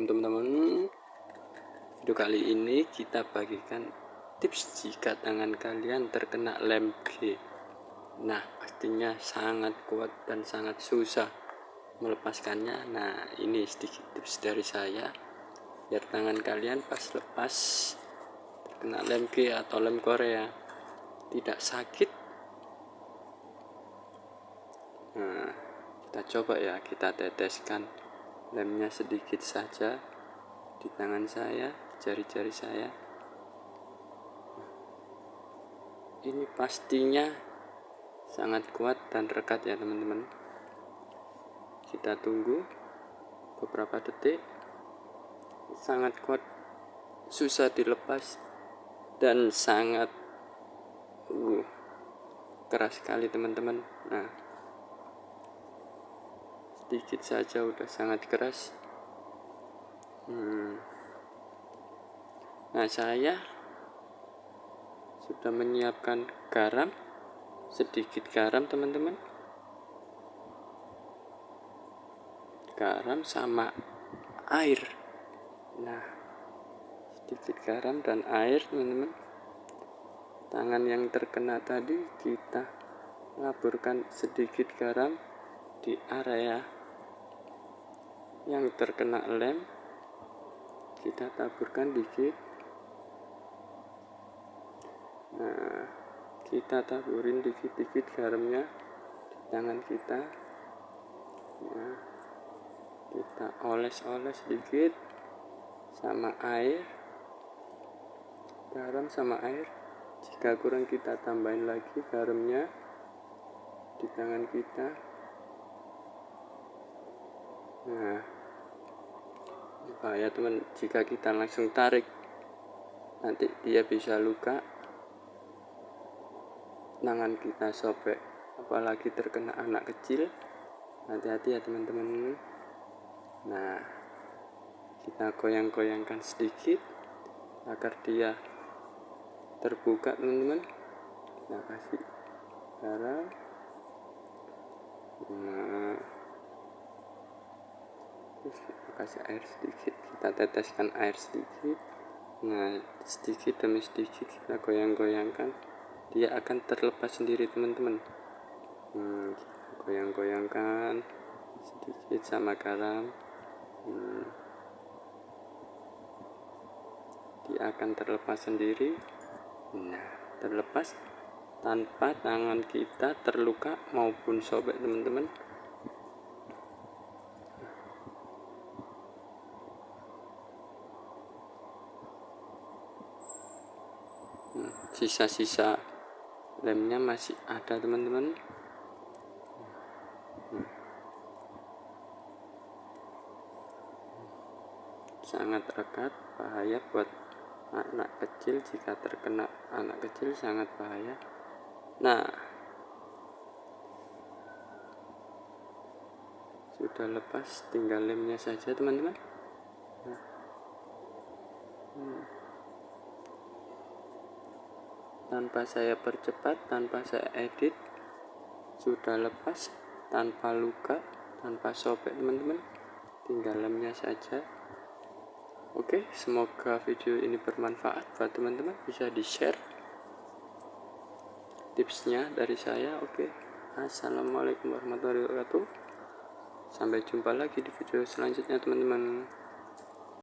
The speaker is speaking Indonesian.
Assalamualaikum teman-teman. Video kali ini kita bagikan tips jika tangan kalian terkena lem G. Nah, pastinya sangat kuat dan sangat susah melepaskannya. Nah, ini sedikit tips dari saya biar tangan kalian pas lepas terkena lem G atau lem Korea tidak sakit. Nah, kita coba ya, kita teteskan lemnya sedikit saja di tangan saya, jari-jari saya. Ini pastinya sangat kuat dan rekat ya teman-teman. Kita tunggu beberapa detik. Sangat kuat, susah dilepas dan sangat keras sekali teman-teman. Nah, sedikit saja udah sangat keras. Nah, saya sudah menyiapkan garam, sedikit garam teman-teman. Garam sama air. Nah, sedikit garam dan air teman-teman. Tangan yang terkena tadi kita laburkan sedikit garam di area yang terkena lem. Kita taburkan dikit. Nah, kita taburin dikit-dikit garamnya di tangan kita. Nah, kita oles-oles sedikit sama air, garam sama air. Jika kurang kita tambahin lagi garamnya di tangan kita. Nah, bahaya teman, jika kita langsung tarik nanti dia bisa luka, tangan kita sobek, apalagi terkena anak kecil. Hati-hati ya teman-teman. Nah, kita goyang-goyangkan sedikit agar dia terbuka teman-teman. Kita kasih garam. Nah, terus kita kasih air sedikit, kita teteskan air sedikit. Nah, sedikit demi sedikit kita goyang-goyangkan, dia akan terlepas sendiri teman-teman. Kita goyang-goyangkan sedikit sama garam. Dia akan terlepas sendiri. Nah, terlepas tanpa tangan kita terluka maupun sobek teman-teman. Sisa-sisa lemnya masih ada teman-teman. Sangat rekat, bahaya buat anak kecil. Jika terkena anak kecil sangat bahaya. Nah, sudah lepas, tinggal lemnya saja teman-teman. Tanpa saya percepat, tanpa saya edit, sudah lepas, tanpa luka, tanpa sobek teman-teman. Tinggal lemnya saja. Oke, semoga video ini bermanfaat buat teman-teman. Bisa di share tipsnya dari saya. Oke, assalamualaikum warahmatullahi wabarakatuh. Sampai jumpa lagi di video selanjutnya teman-teman.